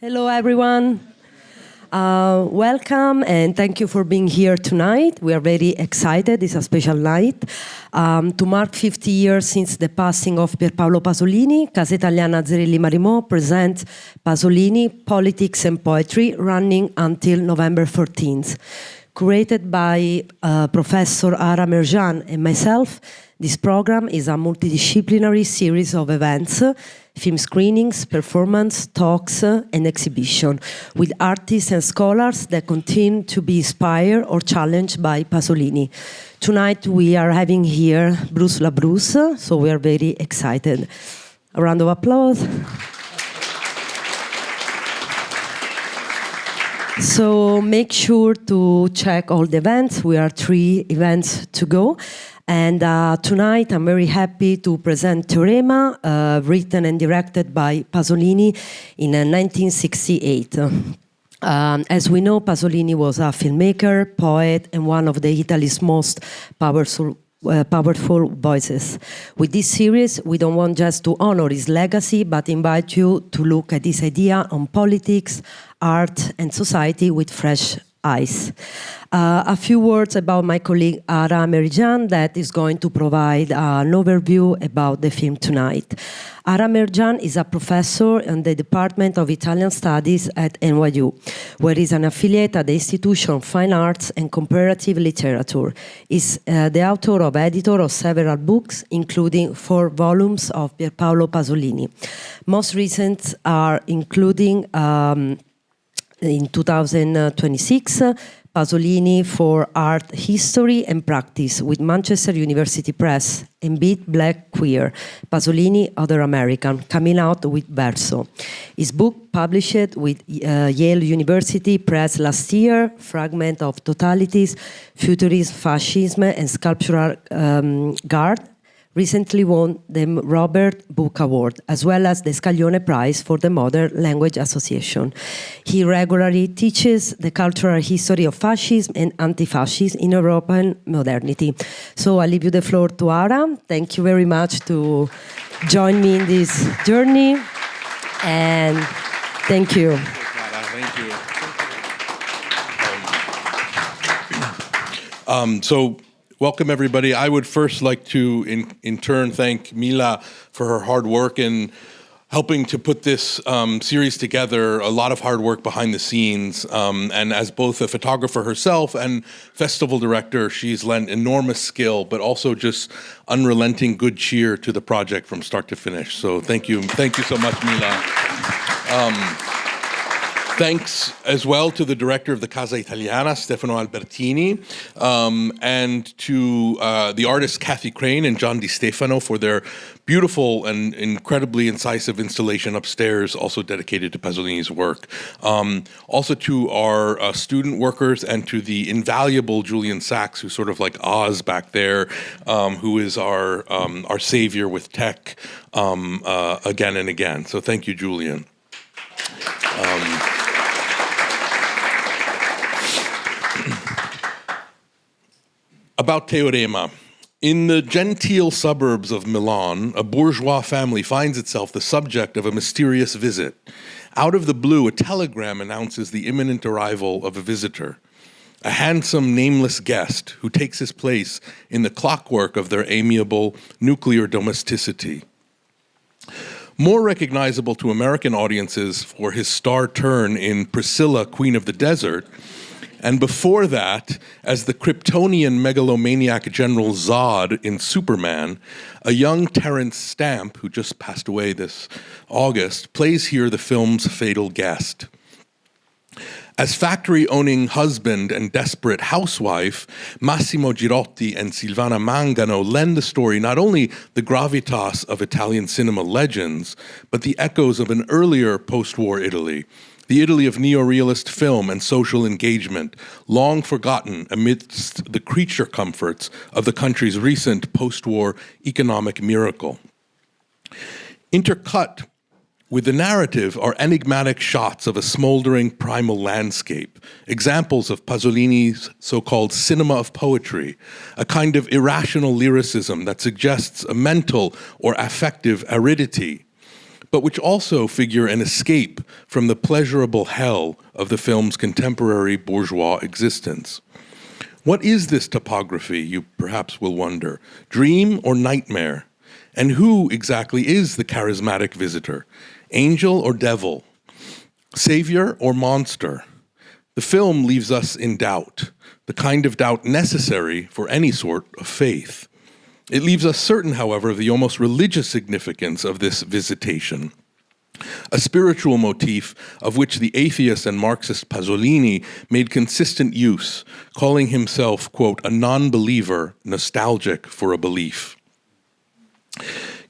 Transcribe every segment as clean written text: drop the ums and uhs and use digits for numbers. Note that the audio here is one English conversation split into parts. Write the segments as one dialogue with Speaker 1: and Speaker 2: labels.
Speaker 1: Hello, everyone. Welcome and thank you for being here tonight. We are very excited. It's a special night. To mark 50 years since the passing of Pier Paolo Pasolini, Casa Italiana Zerilli-Marimò presents Pasolini, Politics and Poetry, running until November 14th. Curated by Professor Ara Merjian and myself, this program is a multidisciplinary series of events, film screenings, performance, talks, and exhibition, with artists and scholars that continue to be inspired or challenged by Pasolini. Tonight we are having here Bruce LaBruce, so we are very excited. A round of applause. So make sure to check all the events. We are 3 events to go. And tonight I'm very happy to present Teorema, written and directed by Pasolini in 1968. As we know, Pasolini was a filmmaker, poet, and one of Italy's most powerful voices. With this series, we don't want just to honor his legacy, but invite you to look at his idea on politics, art, and society with fresh eyes. A few words about my colleague Ara Merjian that is going to provide an overview about the film tonight. Ara Merjian is a professor in the Department of Italian Studies at NYU, where he is an affiliate at the Institution of Fine Arts and Comparative Literature. He's the author or editor of several books, including 4 volumes of Pier Paolo Pasolini. Most recent are including in 2026, Pasolini for Art History and Practice with Manchester University Press, and Beat Black Queer, Pasolini Other American, coming out with Verso. His book published with Yale University Press last year, Fragment of Totalities, Futurism, Fascism, and Sculptural Guard, recently won the Robert Book Award, as well as the Scaglione Prize for the Modern Language Association. He regularly teaches the cultural history of fascism and anti-fascism in European modernity. So I leave you the floor to Ara. Thank you very much to join me in this journey. And thank you.
Speaker 2: Thank you. Welcome, everybody. I would first like to, in turn, thank Mila for her hard work in helping to put this series together, a lot of hard work behind the scenes. And as both a photographer herself and festival director, she's lent enormous skill, but also just unrelenting good cheer to the project from start to finish. So thank you. Thank you so much, Mila. Thanks as well to the director of the Casa Italiana, Stefano Albertini, and to the artists Kathy Crane and John Di Stefano for their beautiful and incredibly incisive installation upstairs, also dedicated to Pasolini's work. Also to our student workers and to the invaluable Julian Sachs, who's sort of like Oz back there, who is our savior with tech again and again. So thank you, Julian. About Teorema. In the genteel suburbs of Milan, a bourgeois family finds itself the subject of a mysterious visit. Out of the blue, a telegram announces the imminent arrival of a visitor, a handsome, nameless guest who takes his place in the clockwork of their amiable nuclear domesticity. More recognizable to American audiences for his star turn in Priscilla, Queen of the Desert, and before that, as the Kryptonian megalomaniac General Zod in Superman, a young Terence Stamp, who just passed away this August, plays here the film's fatal guest. As factory-owning husband and desperate housewife, Massimo Girotti and Silvana Mangano lend the story not only the gravitas of Italian cinema legends, but the echoes of an earlier post-war Italy, the Italy of neorealist film and social engagement, long forgotten amidst the creature comforts of the country's recent post-war economic miracle. Intercut with the narrative are enigmatic shots of a smoldering primal landscape, examples of Pasolini's so-called cinema of poetry, a kind of irrational lyricism that suggests a mental or affective aridity. but which also figure an escape from the pleasurable hell of the film's contemporary bourgeois existence. What is this topography, you perhaps will wonder? Dream or nightmare? And who exactly is the charismatic visitor? Angel or devil? Savior or monster? The film leaves us in doubt, the kind of doubt necessary for any sort of faith. It leaves us certain, however, of the almost religious significance of this visitation, a spiritual motif of which the atheist and Marxist Pasolini made consistent use, calling himself, quote, a non-believer nostalgic for a belief.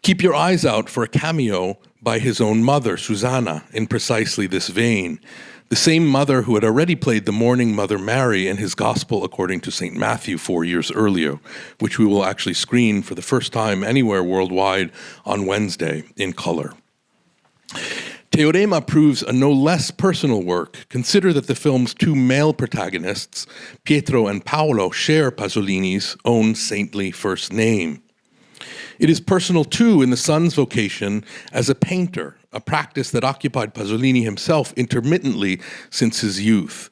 Speaker 2: Keep your eyes out for a cameo by his own mother, Susanna, in precisely this vein. The same mother who had already played the mourning Mother Mary in his Gospel according to St. Matthew 4 years earlier, which we will actually screen for the first time anywhere worldwide on Wednesday in color. Teorema proves a no less personal work. Consider that the film's two male protagonists, Pietro and Paolo, share Pasolini's own saintly first name. It is personal, too, in the son's vocation as a painter, a practice that occupied Pasolini himself intermittently since his youth.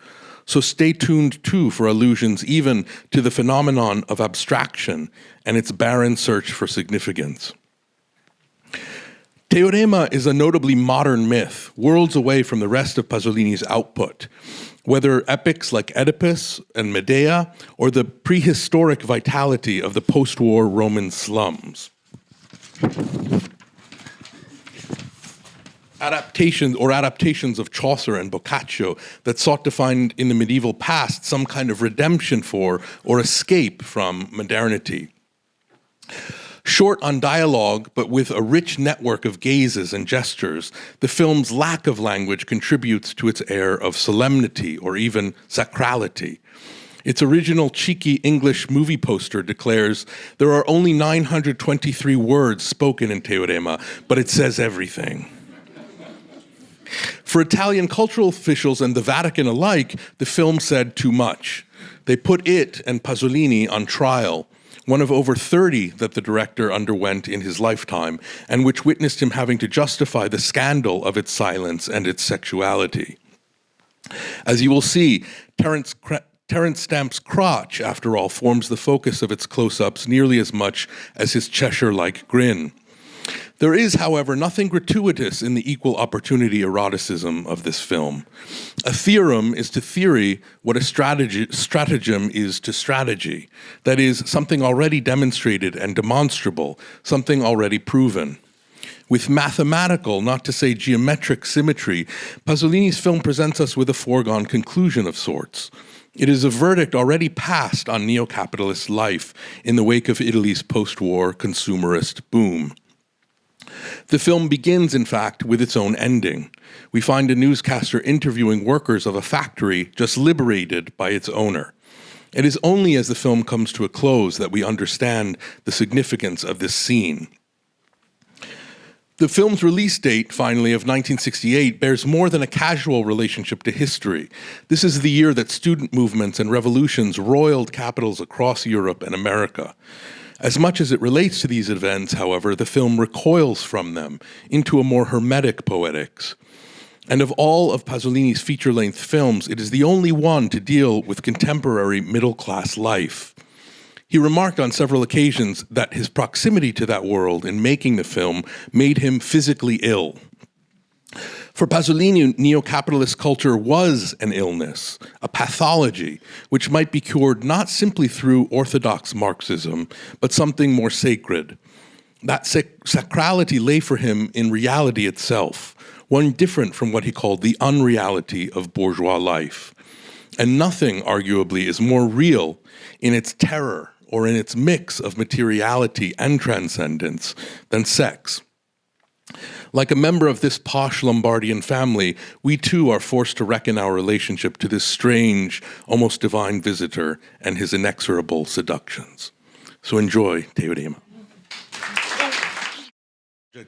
Speaker 2: So stay tuned, too, for allusions even to the phenomenon of abstraction and its barren search for significance. Teorema is a notably modern myth, worlds away from the rest of Pasolini's output, whether epics like Oedipus and Medea or the prehistoric vitality of the post-war Roman slums. Adaptations of Chaucer and Boccaccio that sought to find in the medieval past some kind of redemption for or escape from modernity. Short on dialogue, but with a rich network of gazes and gestures, the film's lack of language contributes to its air of solemnity or even sacrality. Its original cheeky English movie poster declares, there are only 923 words spoken in Teorema, but it says everything. For Italian cultural officials and the Vatican alike, the film said too much. They put it and Pasolini on trial, one of over 30 that the director underwent in his lifetime, and which witnessed him having to justify the scandal of its silence and its sexuality. As you will see, Terence Stamp's crotch, after all, forms the focus of its close-ups nearly as much as his Cheshire-like grin. There is, however, nothing gratuitous in the equal opportunity eroticism of this film. A theorem is to theory what a stratagem is to strategy. That is, something already demonstrated and demonstrable, something already proven. With mathematical, not to say geometric symmetry, Pasolini's film presents us with a foregone conclusion of sorts. It is a verdict already passed on neo-capitalist life in the wake of Italy's post-war consumerist boom. The film begins, in fact, with its own ending. We find a newscaster interviewing workers of a factory just liberated by its owner. It is only as the film comes to a close that we understand the significance of this scene. The film's release date, finally, of 1968 bears more than a casual relationship to history. This is the year that student movements and revolutions roiled capitals across Europe and America. As much as it relates to these events, however, the film recoils from them into a more hermetic poetics. And of all of Pasolini's feature-length films, it is the only one to deal with contemporary middle-class life. He remarked on several occasions that his proximity to that world in making the film made him physically ill. For Pasolini, neo-capitalist culture was an illness, a pathology, which might be cured not simply through orthodox Marxism, but something more sacred. That sacrality lay for him in reality itself, one different from what he called the unreality of bourgeois life. And nothing, arguably, is more real in its terror or in its mix of materiality and transcendence than sex. Like a member of this posh Lombardian family, we too are forced to reckon our relationship to this strange, almost divine visitor and his inexorable seductions. So enjoy Teorema.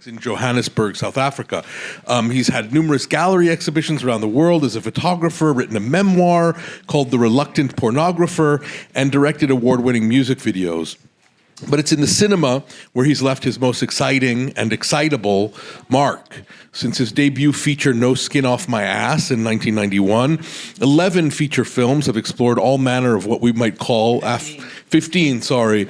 Speaker 2: In Johannesburg, South Africa. He's had numerous gallery exhibitions around the world as a photographer, written a memoir called The Reluctant Pornographer, and directed award-winning music videos. But it's in the cinema where he's left his most exciting and excitable mark. Since his debut feature No Skin Off My Ass in 1991, 11 feature films have explored all manner of what we might call 15, sorry.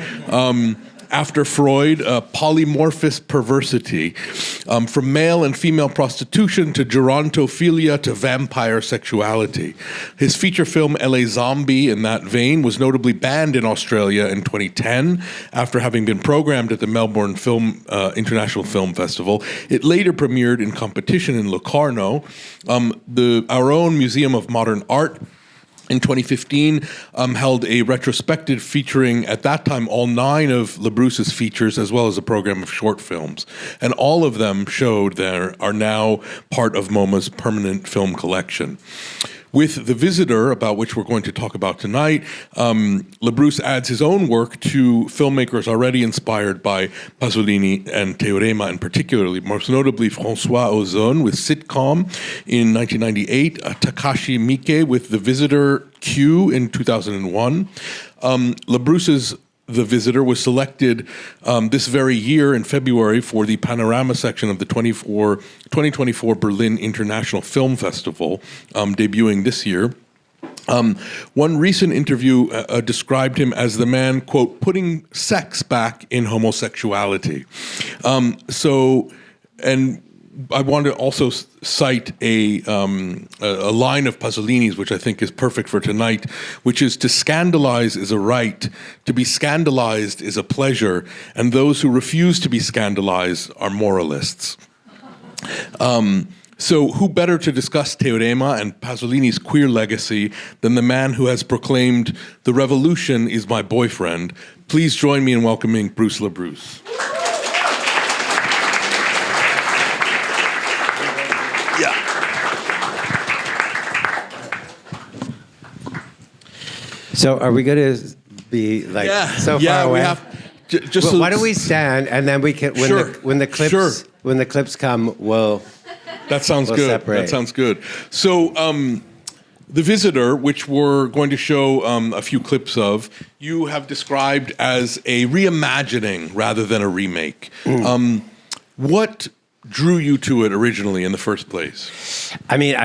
Speaker 2: After Freud, polymorphous perversity, from male and female prostitution to gerontophilia to vampire sexuality. His feature film LA Zombie, in that vein, was notably banned in Australia in 2010 after having been programmed at the Melbourne International Film Festival. It later premiered in competition in Locarno. Our own Museum of Modern Art in 2015, held a retrospective featuring, at that time, all 9 of LaBruce's features, as well as a program of short films. And all of them showed there are now part of MoMA's permanent film collection. With The Visitor, about which we're going to talk about tonight, LaBruce adds his own work to filmmakers already inspired by Pasolini and Teorema, and particularly, most notably, François Ozon with Sitcom in 1998, Takashi Miike with The Visitor Q in 2001. LaBruce's The Visitor was selected this very year in February for the Panorama section of the 2024 Berlin International Film Festival, debuting this year. One recent interview described him as the man, quote, putting sex back in homosexuality. I want to also cite a line of Pasolini's, which I think is perfect for tonight, which is, to scandalize is a right, to be scandalized is a pleasure, and those who refuse to be scandalized are moralists. So who better to discuss Teorema and Pasolini's queer legacy than the man who has proclaimed, "The revolution is my boyfriend." Please join me in welcoming Bruce LaBruce.
Speaker 3: So are we going to be like so far away?
Speaker 2: We have. Just
Speaker 3: why don't we stand, and then we can when the clips come, we'll.
Speaker 2: That sounds
Speaker 3: we'll
Speaker 2: good.
Speaker 3: Separate.
Speaker 2: That sounds good. So, The Visitor, which we're going to show a few clips of, you have described as a reimagining rather than a remake. What drew you to it originally in the first place?
Speaker 3: I mean,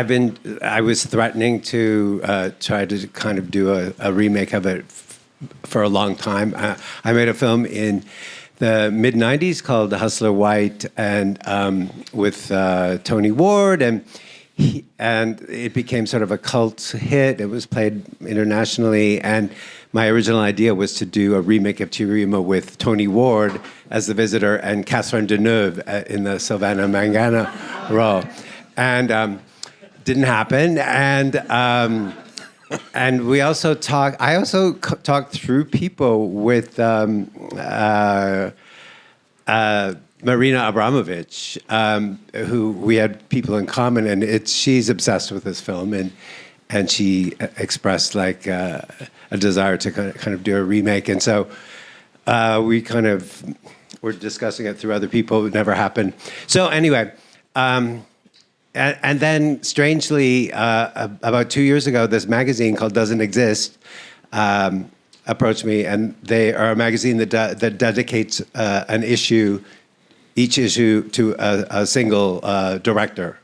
Speaker 3: I was threatening to try to kind of do a remake of it for a long time. I made a film in the mid-'90s called The Hustler White, and with Tony Ward, and it became sort of a cult hit. It was played internationally, and my original idea was to do a remake of Teorema with Tony Ward as the visitor and Catherine Deneuve in the Sylvana Mangana role, and didn't happen. And we also talked. I also talked through people with Marina Abramovich, who we had people in common, and she's obsessed with this film, and she expressed like a desire to kind of do a remake, and so we kind of were discussing it through other people. It never happened. So anyway. And then, strangely, about 2 years ago, this magazine called Doesn't Exist approached me, and they are a magazine that dedicates each issue to a single director.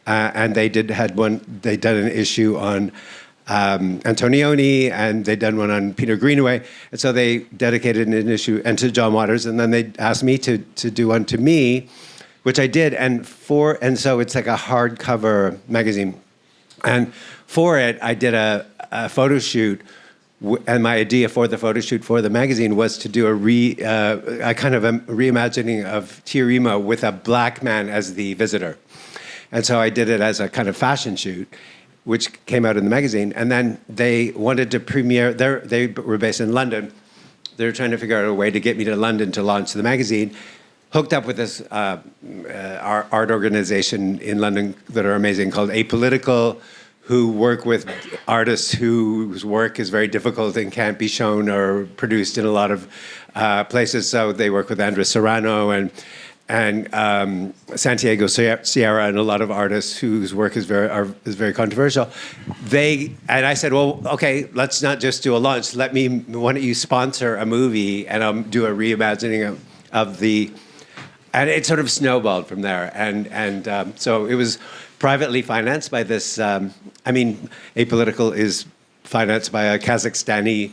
Speaker 3: And they did an issue on Antonioni, and they'd done one on Peter Greenaway, and so they dedicated an issue and to John Waters, and then they asked me to do one to me, which I did, and so it's like a hardcover magazine. And for it, I did a photo shoot, and my idea for the photo shoot for the magazine was to do a kind of a reimagining of Teorema with a black man as the visitor. And so I did it as a kind of fashion shoot, which came out in the magazine. And then they wanted to premiere, they were based in London. They were trying to figure out a way to get me to London to launch the magazine. Hooked up with this art organization in London that are amazing called Apolitical, who work with artists whose work is very difficult and can't be shown or produced in a lot of places. So they work with Andres Serrano, Santiago Sierra and a lot of artists whose work is very controversial. I said, well, okay, let's not just do a launch. Why don't you sponsor a movie and I'll do a reimagining of the, and it sort of snowballed from there. So it was privately financed by this. Apolitical is financed by a Kazakhstani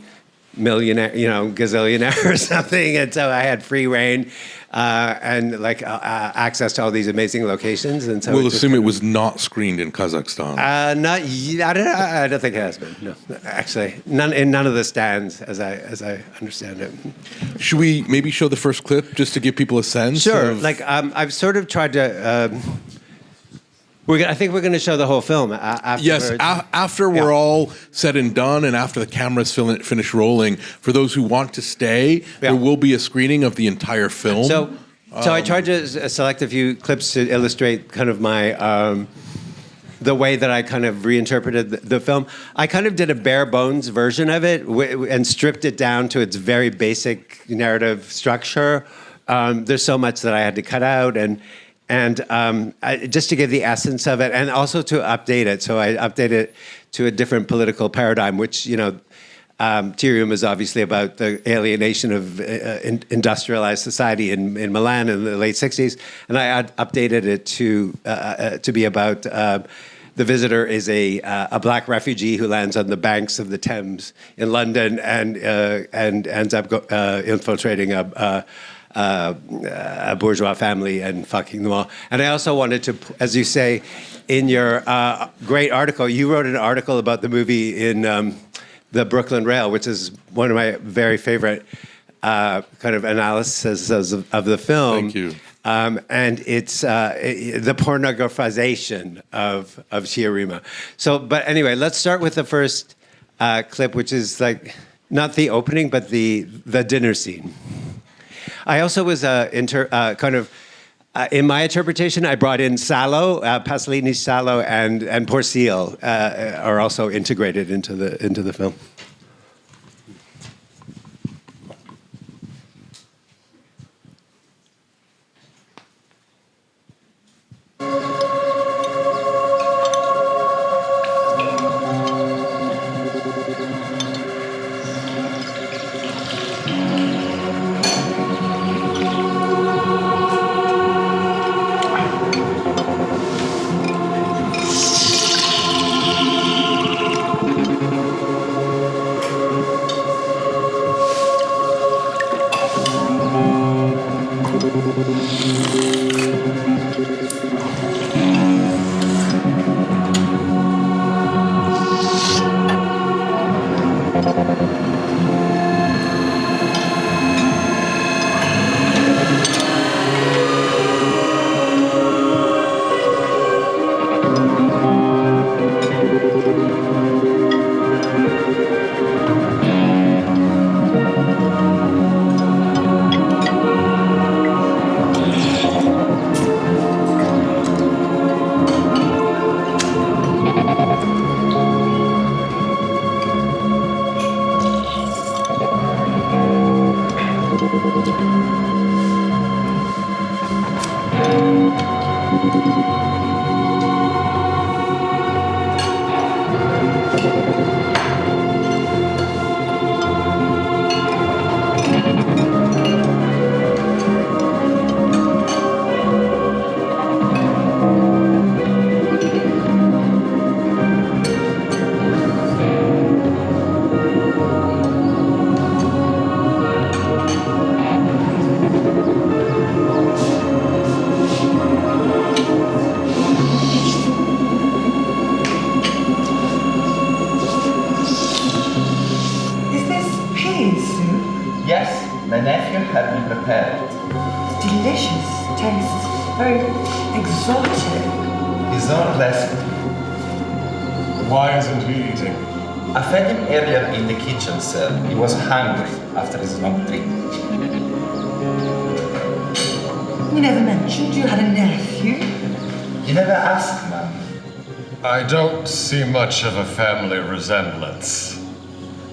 Speaker 3: millionaire, gazillionaire or something, and so I had free reign and access to all these amazing locations. And so
Speaker 2: we'll assume it was not screened in Kazakhstan.
Speaker 3: Not yet. I don't think it has been. No, actually, none of the stands, as I understand it.
Speaker 2: Should we maybe show the first clip just to give people a sense?
Speaker 3: Sure. I've sort of tried to. I think we're going to show the whole film afterwards.
Speaker 2: Yes, after we're all said and done, and after the cameras finish rolling, for those who want to stay, there will be a screening of the entire film.
Speaker 3: So I tried to select a few clips to illustrate kind of my the way that I kind of reinterpreted the film. I kind of did a bare bones version of it and stripped it down to its very basic narrative structure. There's so much that I had to cut out and just to give the essence of it, and also to update it. So I updated it to a different political paradigm, which, Teorema is obviously about the alienation of industrialized society in Milan in the late 60s. And I updated it to be about the visitor is a black refugee who lands on the banks of the Thames in London and ends up infiltrating a bourgeois family and fucking them all. And I also wanted to, as you say, in your great article, you wrote an article about the movie in the Brooklyn Rail, which is one of my very favorite kind of analyses of the film.
Speaker 2: Thank you.
Speaker 3: And it's the pornographization of Teorema. So, but anyway, let's start with the first clip, which is not the opening, but the dinner scene. I also was in my interpretation, I brought in Salo, Pasolini's Salo, and Porcile are also integrated into the film.
Speaker 4: He was hungry after his long trip.
Speaker 5: You never mentioned you had a nephew.
Speaker 4: You never asked, ma'am.
Speaker 6: I don't see much of a family resemblance.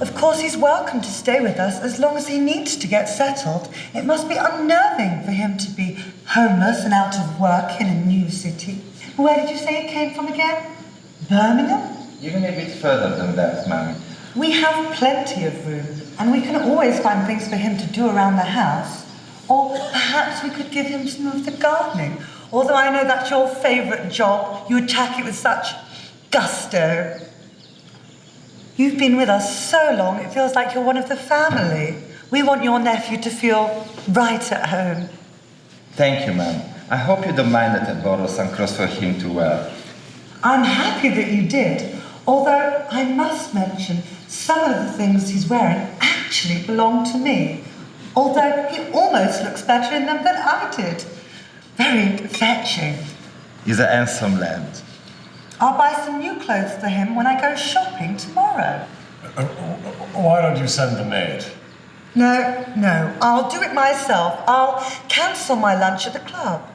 Speaker 5: Of course, he's welcome to stay with us as long as he needs to get settled. It must be unnerving for him to be homeless and out of work in a new city. Where did you say he came from again? Birmingham?
Speaker 4: Even a bit further than that, ma'am.
Speaker 5: We have plenty of room, and we can always find things for him to do around the house. Or perhaps we could give him some of the gardening. Although I know that's your favourite job, you attack it with such gusto. You've been with us so long, it feels like you're one of the family. We want your nephew to feel right at home.
Speaker 4: Thank you, ma'am. I hope you don't mind that I borrowed some clothes for him to wear.
Speaker 5: I'm happy that you did, although I must mention some of the things he's wearing actually belong to me. Although he almost looks better in them than I did. Very fetching.
Speaker 4: He's a handsome lad.
Speaker 5: I'll buy some new clothes for him when I go shopping tomorrow.
Speaker 6: Why don't you send the maid?
Speaker 5: No, I'll do it myself. I'll cancel my lunch at the club.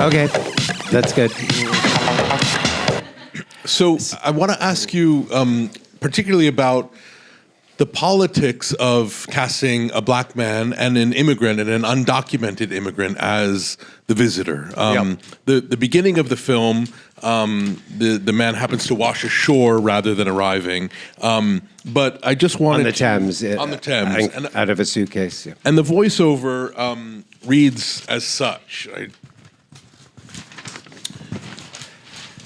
Speaker 3: Okay, that's good.
Speaker 2: So I want to ask you particularly about the politics of casting a black man and an immigrant and an undocumented immigrant as the visitor. The beginning of the film, the man happens to wash ashore rather than arriving. But I just wanted
Speaker 3: on the Thames,
Speaker 2: on the Thames,
Speaker 3: and out of a suitcase. Yeah.
Speaker 2: And the voiceover reads as such.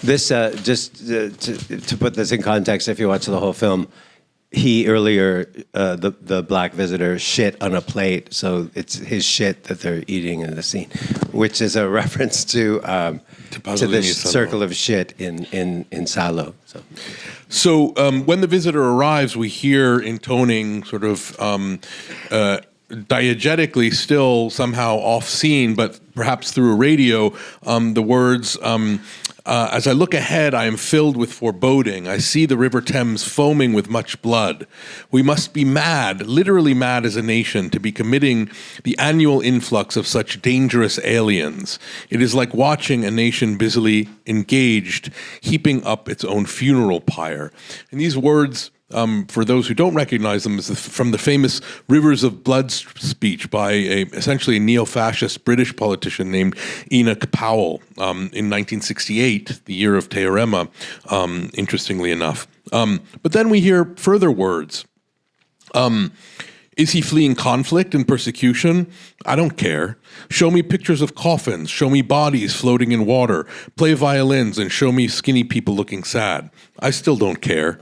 Speaker 3: This just to put this in context, if you watch the whole film, he earlier the black visitor shit on a plate, so it's his shit that they're eating in the scene, which is a reference to the circle of shit in Salo.
Speaker 2: So when the visitor arrives, we hear intoning sort of diegetically, still somehow off scene, but perhaps through a radio, the words. As I look ahead, I am filled with foreboding. I see the River Thames foaming with much blood. We must be mad, literally mad as a nation, to be committing the annual influx of such dangerous aliens. It is like watching a nation busily engaged, heaping up its own funeral pyre. And these words, for those who don't recognize them, is from the famous Rivers of Blood speech by essentially a neo-fascist British politician named Enoch Powell in 1968, the year of Teorema, interestingly enough. But then we hear further words. Is he fleeing conflict and persecution? I don't care. Show me pictures of coffins. Show me bodies floating in water. Play violins and show me skinny people looking sad. I still don't care.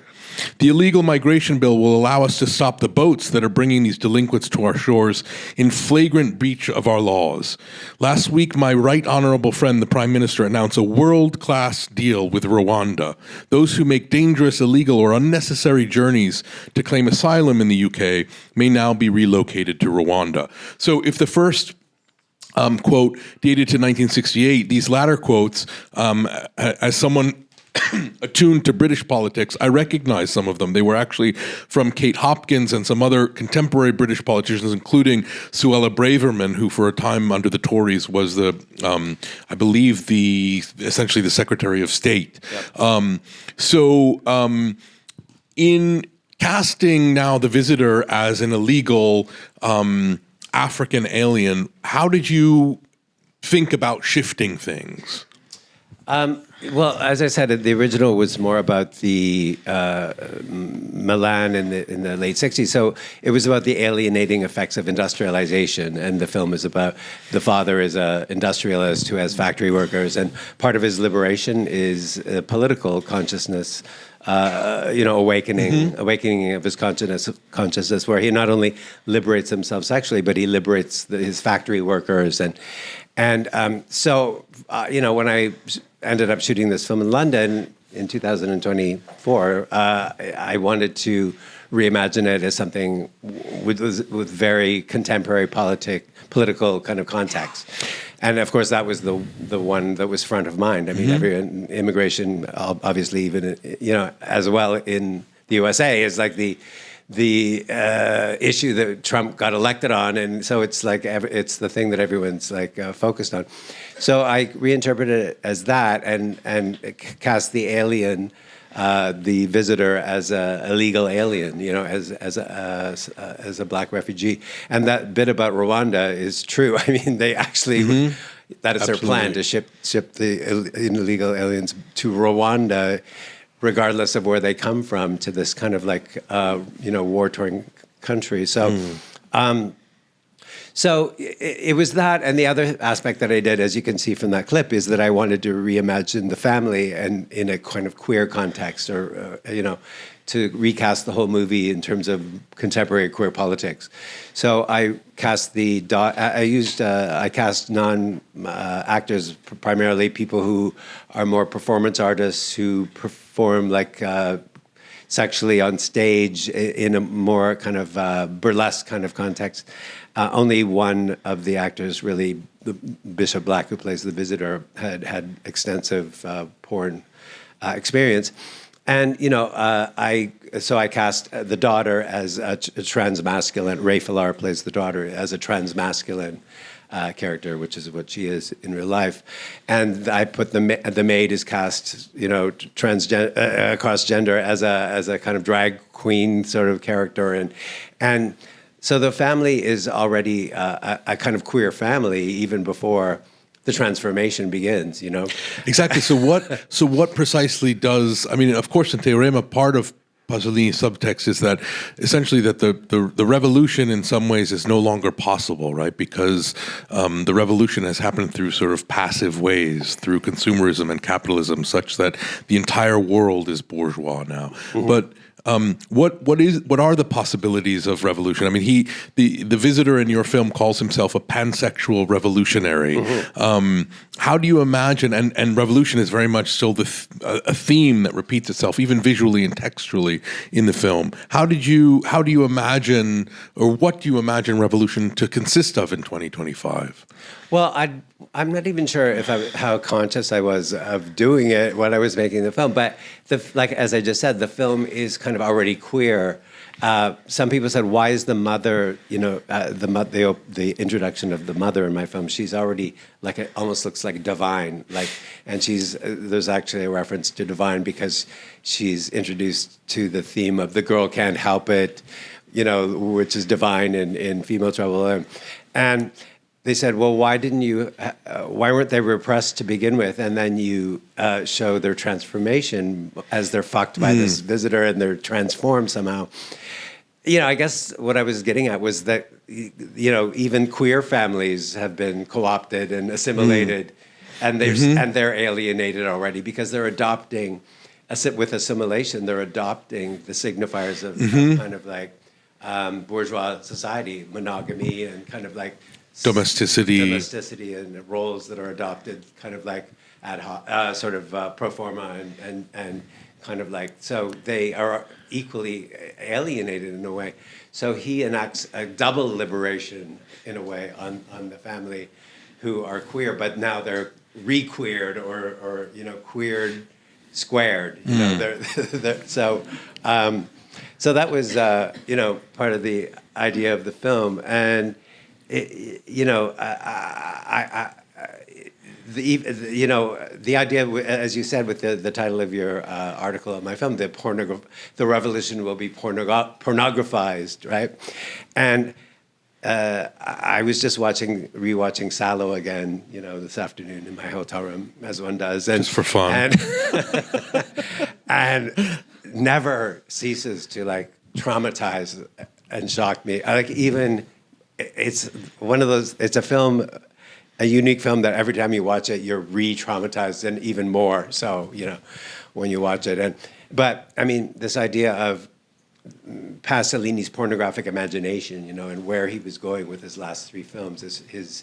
Speaker 2: The illegal migration bill will allow us to stop the boats that are bringing these delinquents to our shores in flagrant breach of our laws. Last week, my right honorable friend, the Prime Minister, announced a world-class deal with Rwanda. Those who make dangerous, illegal, or unnecessary journeys to claim asylum in the UK may now be relocated to Rwanda. So if the first quote dated to 1968, these latter quotes, as someone attuned to British politics, I recognize some of them. They were actually from Kate Hopkins and some other contemporary British politicians, including Suella Braverman, who for a time under the Tories was the, I believe, essentially the Secretary of State. Yep. In casting now the visitor as an illegal African alien, how did you think about shifting things?
Speaker 3: Well, as I said, the original was more about the Milan in the late 60s. So it was about the alienating effects of industrialization. And the film is about the father is an industrialist who has factory workers. And part of his liberation is political consciousness, awakening of his consciousness, where he not only liberates himself sexually, but he liberates his factory workers. So when I ended up shooting this film in London in 2024, I wanted to reimagine it as something with very contemporary political kind of context. And of course, that was the one that was front of mind. I mean, immigration, obviously, even as well in the USA, is like the issue that Trump got elected on, and so it's like it's the thing that everyone's like focused on. So I reinterpreted it as that, and cast the alien, the visitor, as a illegal alien, as a black refugee. And that bit about Rwanda is true. I mean, they actually that is their plan, to ship the illegal aliens to Rwanda, regardless of where they come from, to this kind of like, war-torn country. So, so it was that, and the other aspect that I did, as you can see from that clip, is that I wanted to reimagine the family and in a kind of queer context, or to recast the whole movie in terms of contemporary queer politics. So I cast I cast non-actors, primarily people who are more performance artists who perform like sexually on stage in a more kind of burlesque kind of context. Only one of the actors, really, Bishop Black, who plays the visitor, had extensive porn experience. And I cast the daughter as a transmasculine. Ray Fillar plays the daughter as a transmasculine character, which is what she is in real life. And I put the maid is cast, transgender, cross-gender as a kind of drag queen sort of character, and so the family is already a kind of queer family even before the transformation begins,
Speaker 2: Exactly. So what precisely does, I mean, of course, in Teorema, part of Pasolini's subtext is that essentially that the revolution in some ways is no longer possible, right? Because the revolution has happened through sort of passive ways, through consumerism and capitalism, such that the entire world is bourgeois now. Mm-hmm. But what are the possibilities of revolution? I mean, the visitor in your film calls himself a pansexual revolutionary. Mm-hmm. How do you imagine? And revolution is very much still a theme that repeats itself, even visually and textually in the film. How do you imagine, or what do you imagine revolution to consist of in 2025?
Speaker 3: Well, I'm not even sure how conscious I was of doing it when I was making the film. But as I just said, the film is kind of already queer. Some people said, "Why is the mother?" The introduction of the mother in my film. She's already almost looks like divine. And there's actually a reference to divine because she's introduced to the theme of the girl can't help it, which is divine in female trouble, and they said, well, why weren't they repressed to begin with? And then you show their transformation as they're fucked by this visitor and they're transformed somehow. I guess what I was getting at was that, even queer families have been co-opted and assimilated and they're alienated already because they're adopting with assimilation, they're adopting the signifiers of kind of like bourgeois society, monogamy, and kind of like domesticity and roles that are adopted, kind of like ad hoc, sort of pro forma, and kind of like, so they are equally alienated in a way. So he enacts a double liberation in a way on the family who are queer, but now they're re-queered or queered squared. So that was part of the idea of the film, and the idea, as you said, with the title of your article of my film, the revolution will be pornographized, right? And I was just rewatching Salo again, this afternoon in my hotel room, as one does, and
Speaker 2: just for fun,
Speaker 3: and never ceases to like traumatize and shock me. It's one of those. It's a film. A unique film that every time you watch it, you're re-traumatized and even more so, when you watch it. But I mean, this idea of Pasolini's pornographic imagination, and where he was going with his last three films, is his,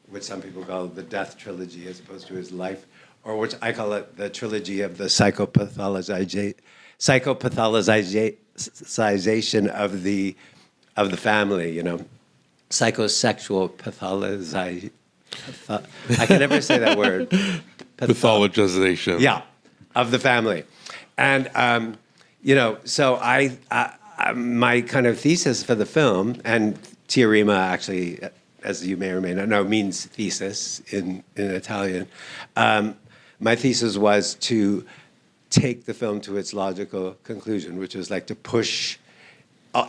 Speaker 3: what some people call the death trilogy, as opposed to his life, or which I call it the trilogy of the psychopathologization of the family, psychosexual pathologization. I can never say that word.
Speaker 2: Pathologization.
Speaker 3: Yeah, of the family. And, so my kind of thesis for the film, and Teorema actually, as you may or may not know, means thesis in Italian. My thesis was to take the film to its logical conclusion, which was like to push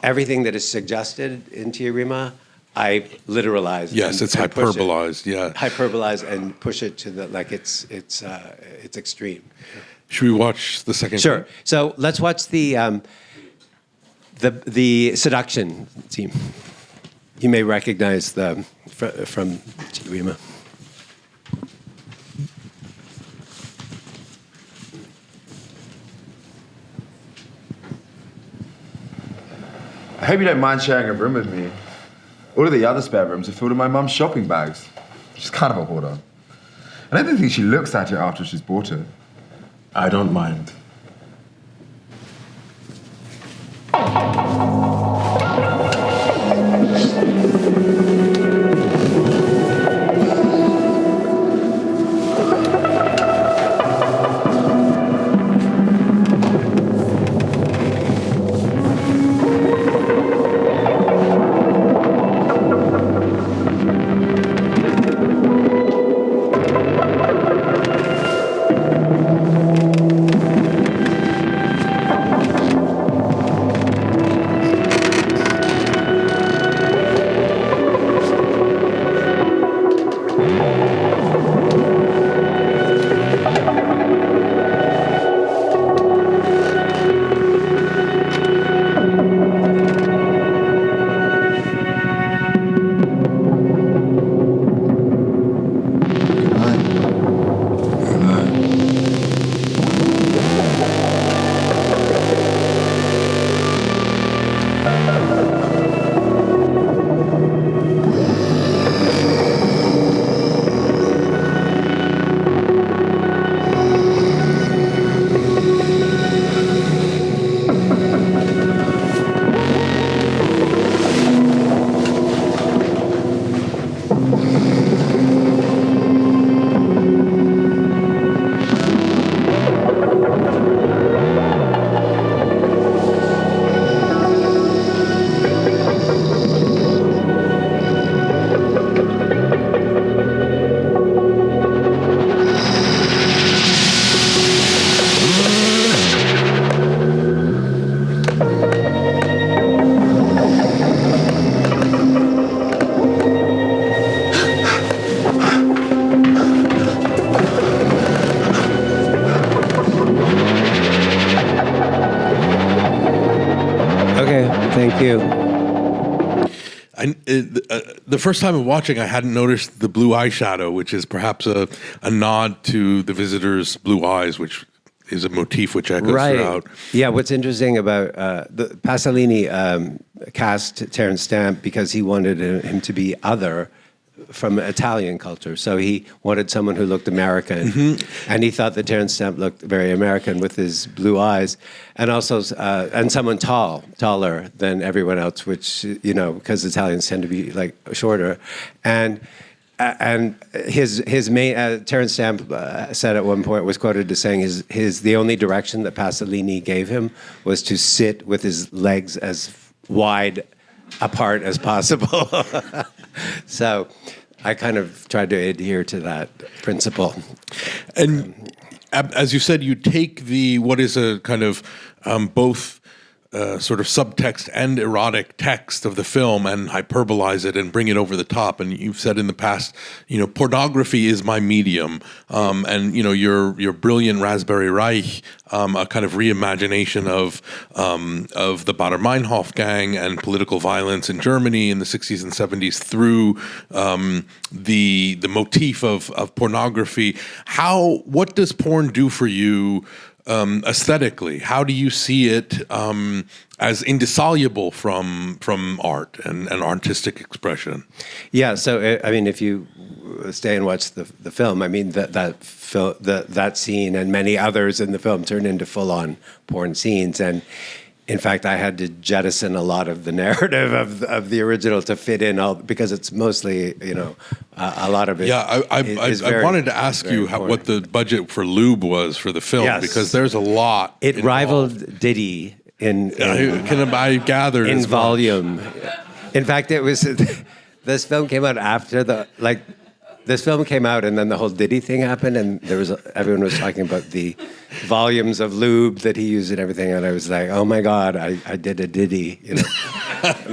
Speaker 3: everything that is suggested in Teorema. I literalize.
Speaker 2: Yes, it's hyperbolized. Yeah,
Speaker 3: hyperbolized and push it to it's extreme.
Speaker 2: Should we watch the second?
Speaker 3: Sure.
Speaker 2: Scene?
Speaker 3: So let's watch the seduction scene. You may recognize from Teorema.
Speaker 7: I hope you don't mind sharing a room with me. All of the other spare rooms are filled with my mum's shopping bags. She's kind of a hoarder. And I don't think she looks at it after she's bought it.
Speaker 6: I don't mind.
Speaker 3: Thank you.
Speaker 2: The first time watching, I hadn't noticed the blue eyeshadow, which is perhaps a nod to the visitor's blue eyes, which is a motif which echoes
Speaker 3: Right.
Speaker 2: throughout.
Speaker 3: Yeah, what's interesting about the Pasolini cast Terence Stamp because he wanted him to be other from Italian culture. So he wanted someone who looked American, and he thought that Terence Stamp looked very American with his blue eyes, and also and someone taller than everyone else, which because Italians tend to be like shorter, and his main Terence Stamp said at one point, was quoted as saying the only direction that Pasolini gave him was to sit with his legs as wide apart as possible. So I kind of tried to adhere to that principle.
Speaker 2: And as you said, you take what is a kind of both sort of subtext and erotic text of the film and hyperbolize it and bring it over the top. And you've said in the past, pornography is my medium. And your brilliant Raspberry Reich, a kind of reimagination of the Baader-Meinhof gang and political violence in Germany in the 60s and 70s through the motif of pornography. What does porn do for you aesthetically? How do you see it as indissoluble from art and artistic expression? Yeah,
Speaker 3: so I mean, if you stay and watch the film, I mean that scene and many others in the film turn into full-on porn scenes, and in fact, I had to jettison a lot of the narrative of the original to fit in because it's mostly, a lot of it.
Speaker 2: Yeah, I wanted to ask you what the budget for lube was for the film, because there's a lot.
Speaker 3: It rivaled Diddy in
Speaker 2: I gathered
Speaker 3: in volume. In fact, it was this film came out after this film came out, and then the whole Diddy thing happened, and everyone was talking about the volumes of lube that he used and everything, and I was like, oh my God, I did a Diddy,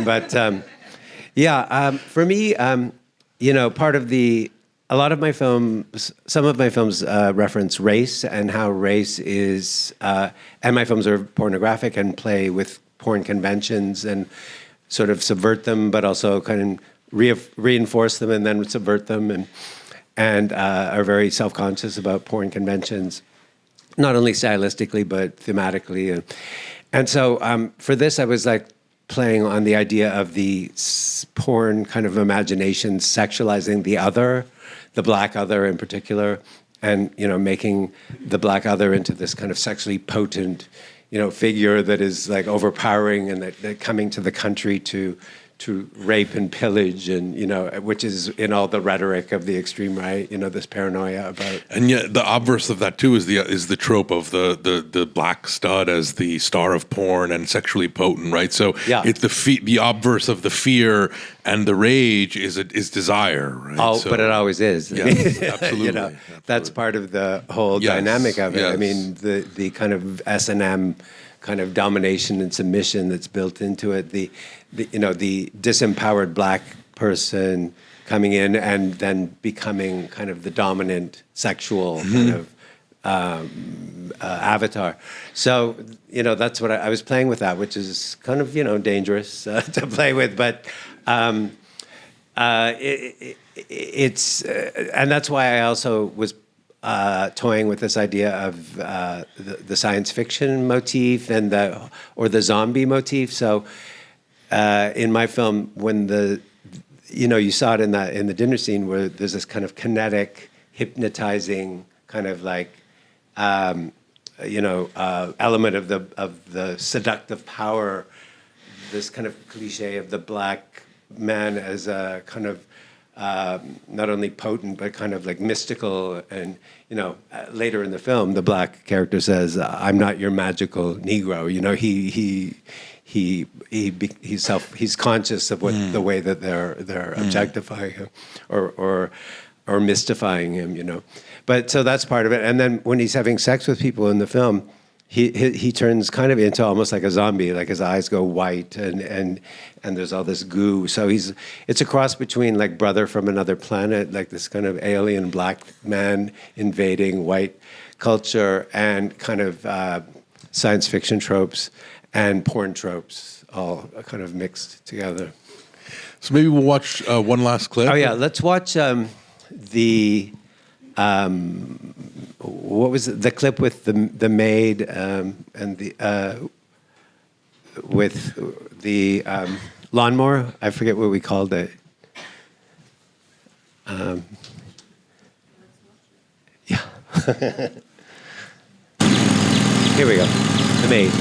Speaker 3: But for me, part of a lot of my films, some of my films reference race and how race is, and my films are pornographic and play with porn conventions and sort of subvert them, but also kind of reinforce them and then subvert them, and are very self-conscious about porn conventions, not only stylistically but thematically, and so for this I was like playing on the idea of the porn kind of imagination sexualizing the other, the black other in particular, and making the black other into this kind of sexually potent, figure that is like overpowering and that coming to the country to rape and pillage, and which is in all the rhetoric of the extreme right, this paranoia about. And
Speaker 2: yet the obverse of that too is the trope of the black stud as the star of porn and sexually potent, right? So it's the obverse of the fear and the rage is desire, right?
Speaker 3: Oh, but it always is.
Speaker 2: Yes, absolutely.
Speaker 3: Absolutely. That's part of the whole dynamic of it. Yes. I mean, the kind of S&M kind of domination and submission that's built into it, the disempowered black person coming in and then becoming kind of the dominant sexual kind of avatar. So that's what I was playing with that, which is kind of dangerous to play with, but it's and that's why I also was toying with this idea of the science fiction motif and the zombie motif. So in my film, when you saw it in the dinner scene where there's this kind of kinetic, hypnotizing kind of like element of the seductive power, this kind of cliche of the black man as a kind of not only potent but kind of like mystical, and later in the film the black character says, "I'm not your magical Negro." He's conscious of the way that they're objectifying him or mystifying him, But so that's part of it. And then when he's having sex with people in the film, he turns kind of into almost like a zombie, like his eyes go white and there's all this goo. So it's a cross between like Brother from Another Planet, like this kind of alien black man invading white culture, and kind of science fiction tropes and porn tropes, all kind of mixed together.
Speaker 2: So maybe we'll watch one last clip.
Speaker 3: Oh yeah, let's watch what was the clip with the maid and the with the lawnmower? I forget what we called it. Yeah. Here we go. The maid.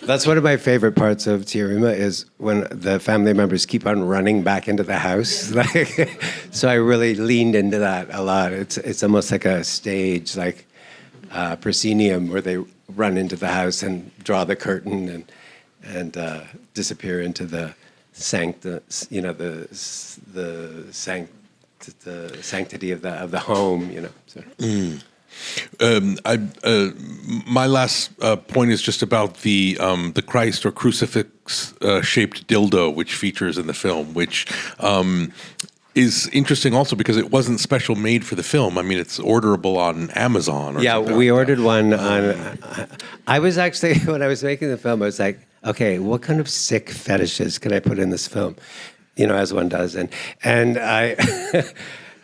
Speaker 3: That's one of my favorite parts of Teorema is when the family members keep on running back into the house. So I really leaned into that a lot. It's almost like a stage, like proscenium, where they run into the house and draw the curtain and disappear into the the sanctity of the home. So.
Speaker 2: My last point is just about the Christ or crucifix shaped dildo, which features in the film, which is interesting also because it wasn't special made for the film. I mean, it's orderable on Amazon.
Speaker 3: Yeah, we ordered one on. I was actually, when I was making the film, I was like, okay, what kind of sick fetishes can I put in this film? As one does, and I.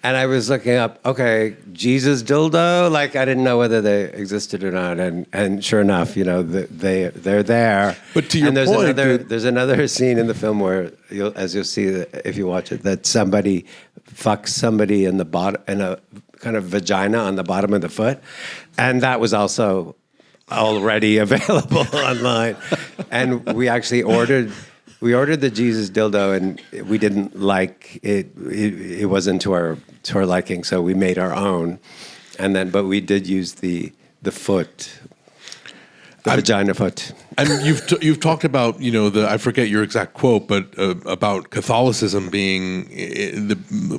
Speaker 3: And I was looking up, okay, Jesus dildo, like I didn't know whether they existed or not, and sure enough, they're there.
Speaker 2: But to your
Speaker 3: point, there's another scene in the film where, as you'll see if you watch it, that somebody fucks somebody in a kind of vagina on the bottom of the foot, and that was also already available online, and we actually ordered. We ordered the Jesus dildo, and we didn't like it. It wasn't to our liking, so we made our own. But we did use the foot, the vagina foot.
Speaker 2: And you've talked about I forget your exact quote, but about Catholicism being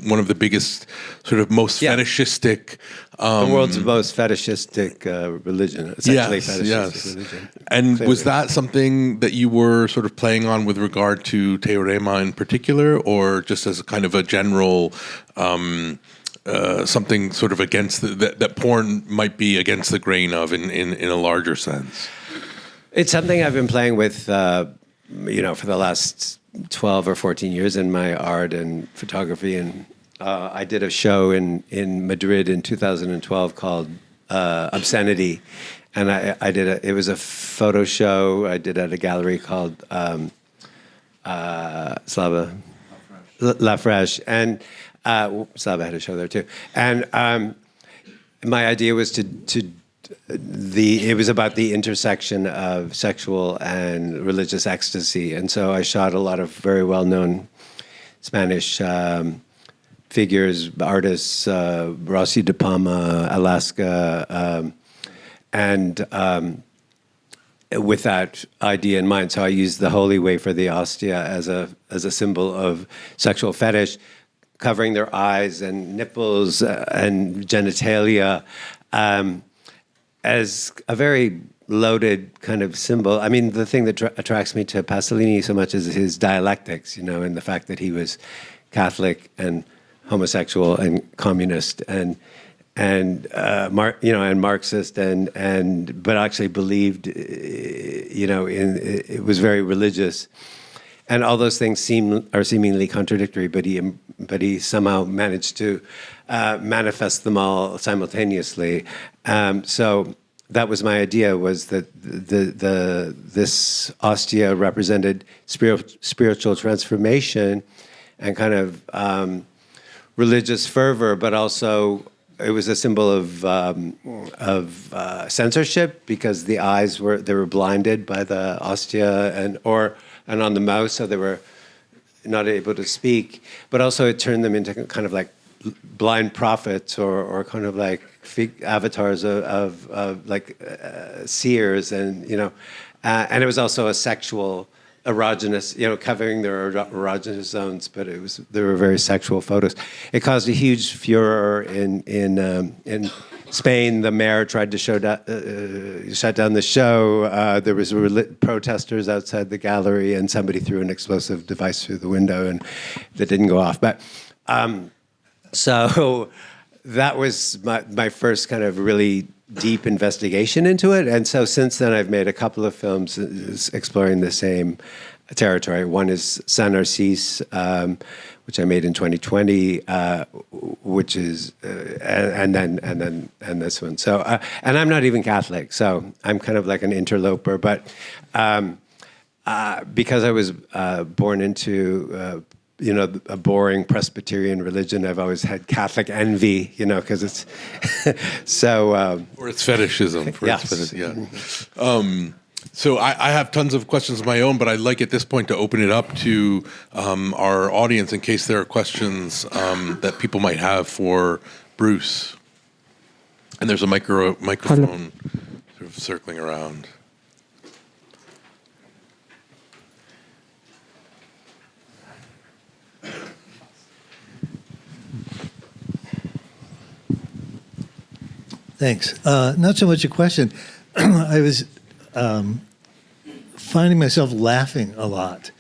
Speaker 2: one of the biggest, sort of most fetishistic.
Speaker 3: The world's most fetishistic religion, essentially fetishistic religion.
Speaker 2: And
Speaker 3: clearly.
Speaker 2: Was that something that you were sort of playing on with regard to Teorema in particular, or just as a kind of a general something sort of against that porn might be against the grain of in a larger sense?
Speaker 3: It's something I've been playing with, for the last 12 or 14 years in my art and photography. And I did a show in Madrid in 2012 called Obscenity. And it was a photo show I did at a gallery called Slava La Fresh. And Slava had a show there too. And my idea was it was about the intersection of sexual and religious ecstasy. And so I shot a lot of very well-known Spanish figures, artists, Rossi de Palma, Alaska, and with that idea in mind. So I used the holy wafer, the ostia, as a symbol of sexual fetish, covering their eyes and nipples and genitalia, as a very loaded kind of symbol. I mean, the thing that attracts me to Pasolini so much is his dialectics, and the fact that he was Catholic and homosexual and communist and Marxist but actually believed, it was very religious. and all those things are seemingly contradictory, but he somehow managed to manifest them all simultaneously. So that was my idea, was that this ostia represented spiritual transformation and kind of religious fervor, but also it was a symbol of censorship, because the eyes were blinded by the ostia and on the mouth, so they were not able to speak. But also it turned them into kind of like blind prophets or kind of like avatars of like seers, and and it was also a sexual erogenous, covering their erogenous zones, but they were very sexual photos. It caused a huge furor in Spain. The mayor tried to shut down the show. There was protesters outside the gallery, and somebody threw an explosive device through the window, and that didn't go off. But so that was my first kind of really deep investigation into it. And so since then, I've made a couple of films exploring the same territory. One is Saint Narcisse, which I made in 2020, which is, and this one. So, and I'm not even Catholic, so I'm kind of like an interloper. But because I was born into a boring Presbyterian religion, I've always had Catholic envy, because it's so...
Speaker 2: or it's fetishism.
Speaker 3: Yes.
Speaker 2: So I have tons of questions of my own, but I'd like at this point to open it up to our audience in case there are questions that people might have for Bruce. And there's a microphone sort of circling around.
Speaker 8: Thanks. Not so much a question. I was finding myself laughing a lot.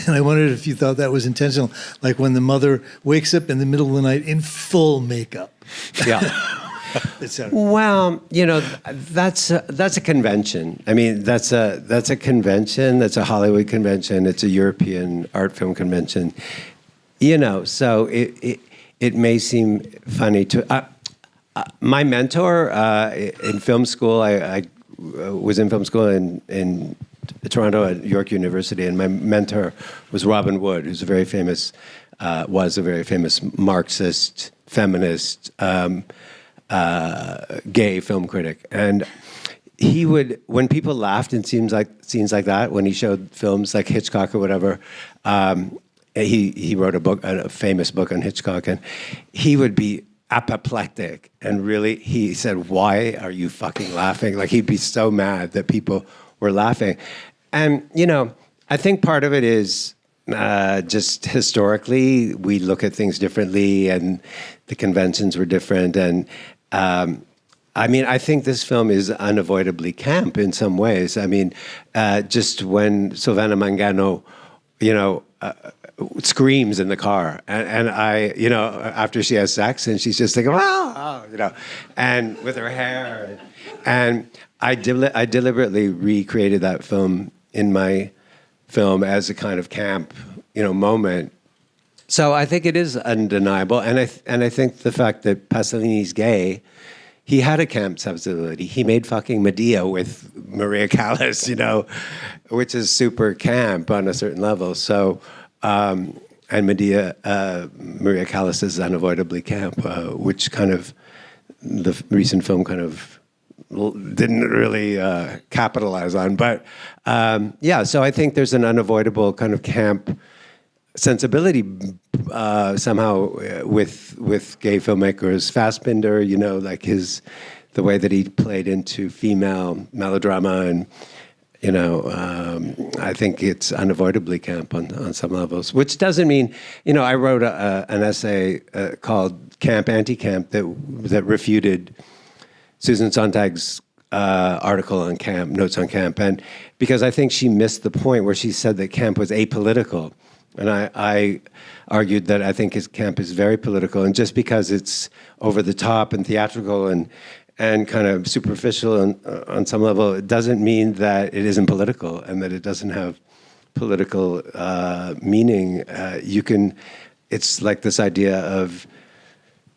Speaker 8: And I wondered if you thought that was intentional, like when the mother wakes up in the middle of the night in full makeup.
Speaker 3: Yeah. Well, that's a convention. I mean, that's a convention. That's a Hollywood convention. It's a European art film convention. So it may seem funny to... my mentor in film school, I was in film school in Toronto at York University, and my mentor was Robin Wood, who's was a very famous Marxist, feminist, gay film critic. And he would, when people laughed in scenes like that, when he showed films like Hitchcock or whatever, he wrote a famous book on Hitchcock, and he would be apoplectic, and really, he said, "Why are you fucking laughing?" Like, he'd be so mad that people were laughing. And, I think part of it is just historically, we look at things differently, and the conventions were different. And I think this film is unavoidably camp in some ways. I mean, just when Silvana Mangano, screams in the car, and I, after she has sex, and she's just like, and with her hair, and I deliberately recreated that film in my film as a kind of camp, moment. So I think it is undeniable, and I think the fact that Pasolini's gay, he had a camp sensibility. He made fucking Medea with Maria Callas, which is super camp on a certain level. So. And Maria Callas is unavoidably camp, which kind of the recent film kind of didn't really capitalize on. But so I think there's an unavoidable kind of camp sensibility somehow with gay filmmakers. Fassbinder, like the way that he played into female melodrama, and I think it's unavoidably camp on some levels, which doesn't mean, I wrote an essay called Camp, Anti-Camp that refuted Susan Sontag's article on camp, Notes on Camp, and because I think she missed the point where she said that camp was apolitical. And I argued that I think his camp is very political, and just because it's over the top and theatrical and kind of superficial on some level, it doesn't mean that it isn't political and that it doesn't have political meaning. It's like this idea of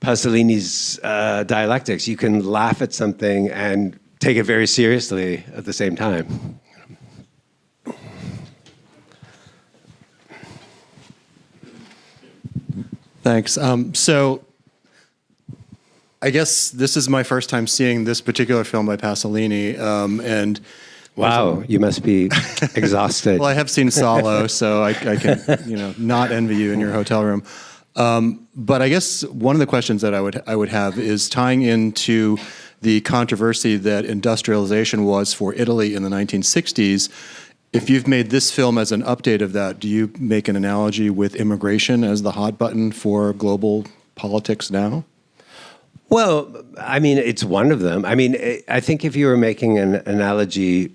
Speaker 3: Pasolini's dialectics. You can laugh at something and take it very seriously at the same time.
Speaker 9: Thanks. So I guess this is my first time seeing this particular film by Pasolini, and
Speaker 3: wow, you must be exhausted.
Speaker 9: well, I have seen Salo, so I can not envy you in your hotel room. But I guess one of the questions that I would have is tying into the controversy that industrialization was for Italy in the 1960s. If you've made this film as an update of that, do you make an analogy with immigration as the hot button for global politics now?
Speaker 3: Well, I mean, it's one of them. I mean, I think if you were making an analogy,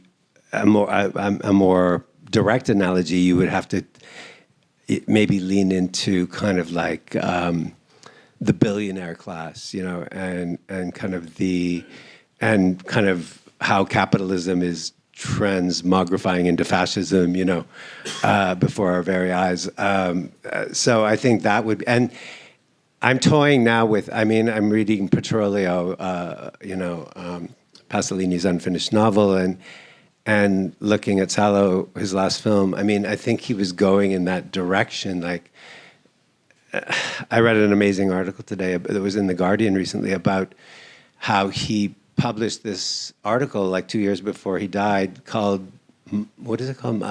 Speaker 3: a more direct analogy, you would have to maybe lean into kind of like the billionaire class, and kind of how capitalism is transmogrifying into fascism, before our very eyes. So I think that would, and I'm toying now with, I'm reading Petrolio, Pasolini's unfinished novel, and looking at Salo, his last film. I think he was going in that direction. Like, I read an amazing article today that was in The Guardian recently about how he published this article like 2 years before he died called, what is it called?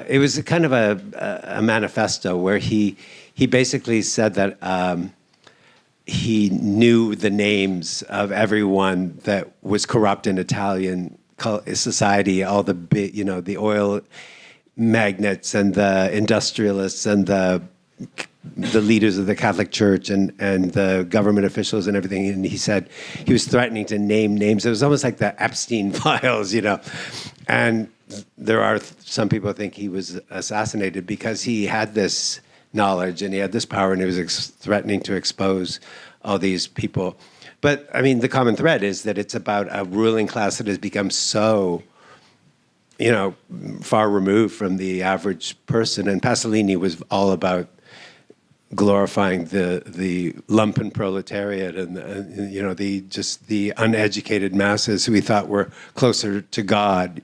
Speaker 3: It was kind of a manifesto where he basically said that he knew the names of everyone that was corrupt in Italian society, all the the oil magnates and the industrialists and the leaders of the Catholic Church and the government officials and everything. And he said he was threatening to name names. It was almost like the Epstein files, And there are some people who think he was assassinated because he had this knowledge and he had this power and he was threatening to expose all these people. But the common thread is that it's about a ruling class that has become so, far removed from the average person. And Pasolini was all about glorifying the lumpen proletariat and the uneducated masses who he thought were closer to God,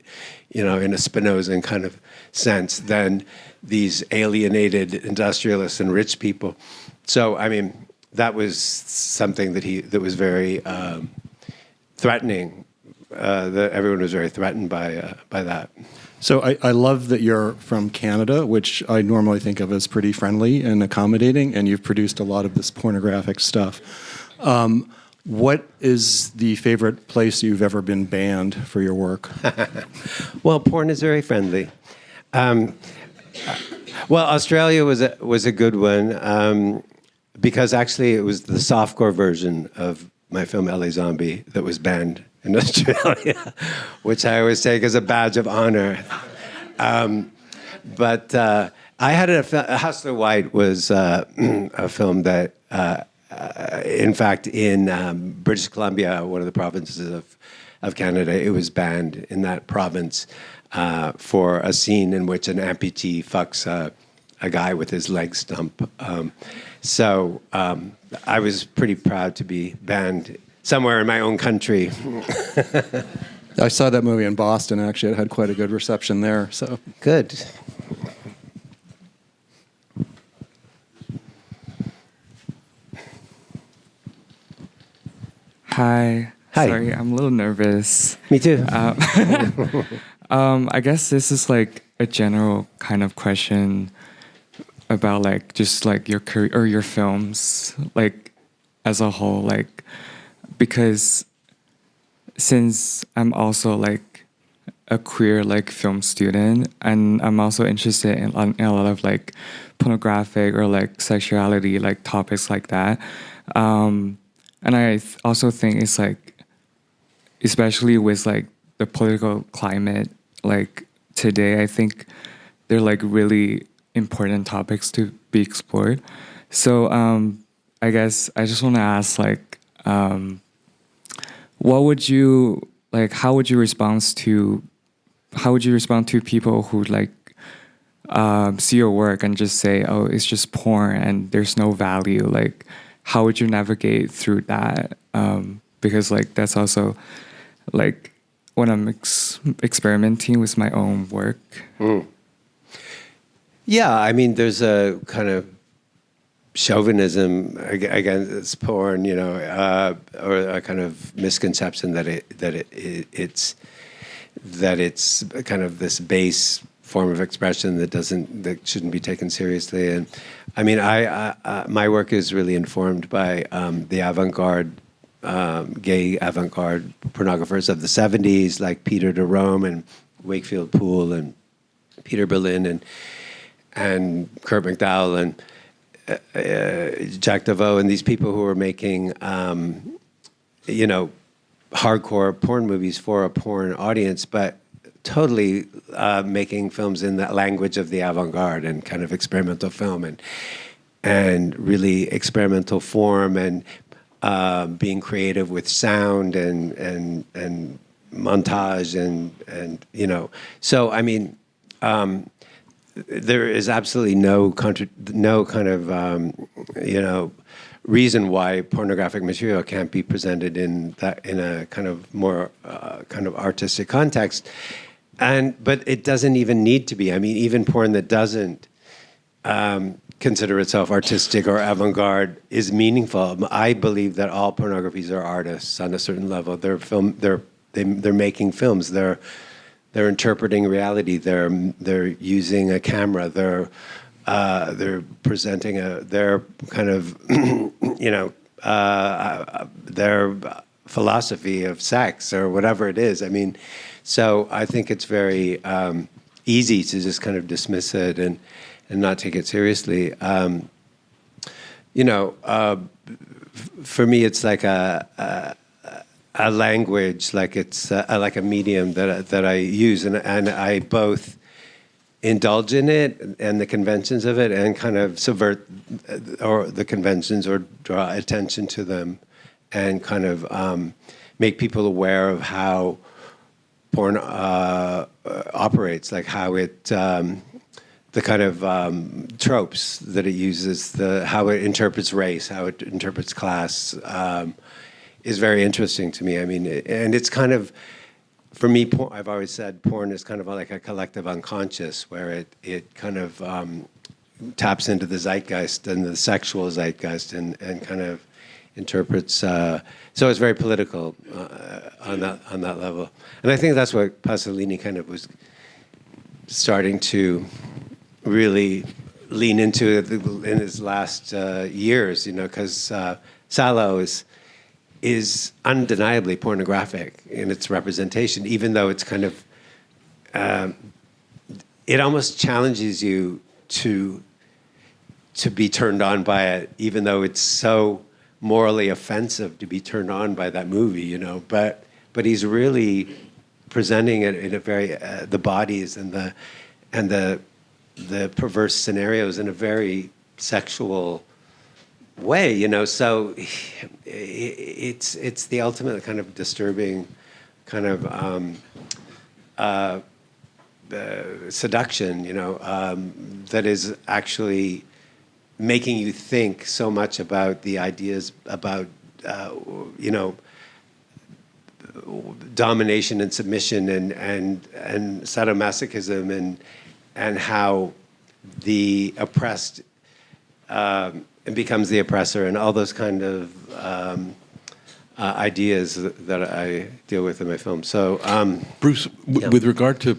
Speaker 3: in a Spinozan kind of sense than these alienated industrialists and rich people. So that was something that was very threatening. That everyone was very threatened by that.
Speaker 9: So I love that you're from Canada, which I normally think of as pretty friendly and accommodating, and you've produced a lot of this pornographic stuff. What is the favorite place you've ever been banned for your work?
Speaker 3: Well, porn is very friendly. Well, Australia was a good one because actually it was the softcore version of my film LA Zombie that was banned in Australia, which I always take as a badge of honor. But I had Hustler White was a film that, in fact, in British Columbia, one of the provinces of Canada, it was banned in that province for a scene in which an amputee fucks a guy with his leg stump. So I was pretty proud to be banned somewhere in my own country.
Speaker 9: I saw that movie in Boston, actually. It had quite a good reception there. So
Speaker 3: good.
Speaker 10: Hi.
Speaker 3: Hi.
Speaker 10: Sorry, I'm a little nervous.
Speaker 3: Me too.
Speaker 10: I guess this is like a general kind of question about like just like your career or your films, like as a whole, like because since I'm also like a queer like film student and I'm also interested in a lot of like pornographic or like sexuality like topics like that, and I also think it's like, especially with like the political climate like today, I think they're like really important topics to be explored. So I guess I just want to ask like, what would you like? How would you respond to how would you respond to people who like see your work and just say, oh, it's just porn and there's no value? Like, how would you navigate through that? Because like that's also like when I'm experimenting with my own work.
Speaker 3: Yeah, I mean, there's a kind of chauvinism against porn, you know, or a kind of misconception that it's kind of this base form of expression that shouldn't be taken seriously. And I mean, my work is really informed by the avant-garde, gay avant-garde pornographers of the 70s, like Peter de Rome and Wakefield Poole and Peter Berlin and Kurt McDowell and Jack DeVoe, and these people who were making, you know, hardcore porn movies for a porn audience, but totally making films in that language of the avant-garde and kind of experimental film and really experimental form and being creative with sound and montage and you know. So I mean, there is absolutely no kind of you know, reason why pornographic material can't be presented in a kind of more kind of artistic context, but it doesn't even need to be. I mean, even porn that doesn't consider itself artistic or avant-garde is meaningful. I believe that all pornographies are artists on a certain level. They're making films. They're interpreting reality. They're using a camera. They're presenting their kind of you know their philosophy of sex or whatever it is. I mean, so I think it's very easy to just kind of dismiss it and not take it seriously. You know, for me, it's like a language, like it's like a medium that I use, and I both indulge in it and the conventions of it, and kind of subvert or the conventions or draw attention to them, and kind of make people aware of how porn operates, like how it the kind of tropes that it uses, how it interprets race, how it interprets class, is very interesting to me. I mean, and it's kind of, for me, I've always said porn is kind of like a collective unconscious, where it kind of taps into the zeitgeist and the sexual zeitgeist and kind of interprets. So it's very political on that level. And I think that's what Pasolini kind of was starting to really lean into in his last years, you know, because Salo is undeniably pornographic in its representation, even though it's kind of, it almost challenges you to be turned on by it, even though it's so morally offensive to be turned on by that movie, you know. But he's really presenting it in a very the bodies and the perverse scenarios in a very sexual way, you know. So it's the ultimate kind of disturbing kind of seduction, you know, that is actually making you think so much about the ideas about you know, domination and submission and sadomasochism and how the oppressed becomes the oppressor, and all those kind of ideas that I deal with in my film. So,
Speaker 2: Bruce, with regard to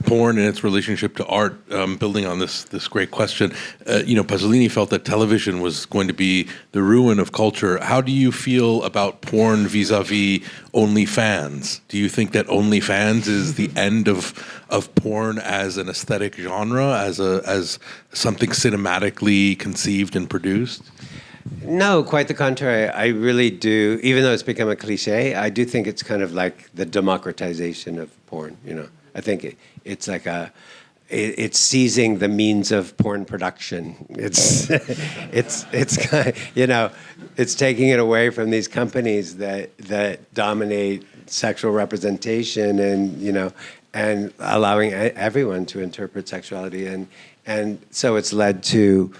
Speaker 2: porn and its relationship to art, building on this great question, you know, Pasolini felt that television was going to be the ruin of culture. How do you feel about porn vis-a-vis OnlyFans? Do you think that OnlyFans is the end of porn as an aesthetic genre, as something cinematically conceived and produced?
Speaker 3: No, quite the contrary. I really do. Even though it's become a cliche, I do think it's kind of like the democratization of porn. You know, I think it's like it's seizing the means of porn production. It's you know, it's taking it away from these companies that dominate sexual representation, and allowing everyone to interpret sexuality, and so it's led to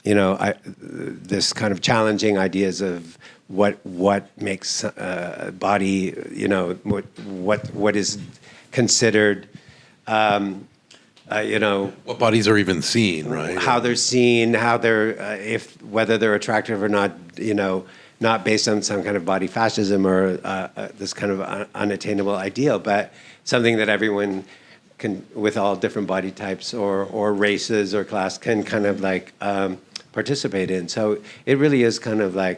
Speaker 3: this kind of challenging ideas of what makes body, what is considered.
Speaker 2: What bodies are even seen, right?
Speaker 3: How they're seen, how they're, whether they're attractive or not, not based on some kind of body fascism or this kind of unattainable ideal, but something that everyone can, with all different body types or races or class, can kind of participate in. So it really is kind of I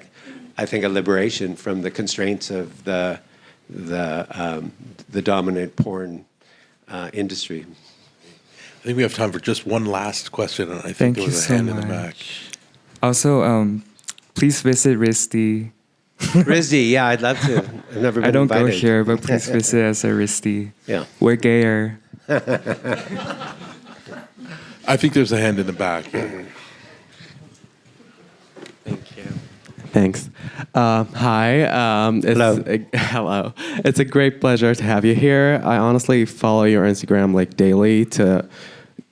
Speaker 3: think, a liberation from the constraints of the dominant porn industry.
Speaker 2: I think we have time for just one last question, and I think there was a hand in the back.
Speaker 10: Also, please visit RISD.
Speaker 3: RISD, yeah, I'd love to. I've never been
Speaker 10: I don't
Speaker 3: invited.
Speaker 10: go here, but please visit us at RISD.
Speaker 3: Yeah.
Speaker 10: We're gayer.
Speaker 2: I think there's a hand in the back.
Speaker 11: Thank you. Thanks. Hi.
Speaker 3: Hello.
Speaker 11: Hello. It's a great pleasure to have you here. I honestly follow your Instagram daily to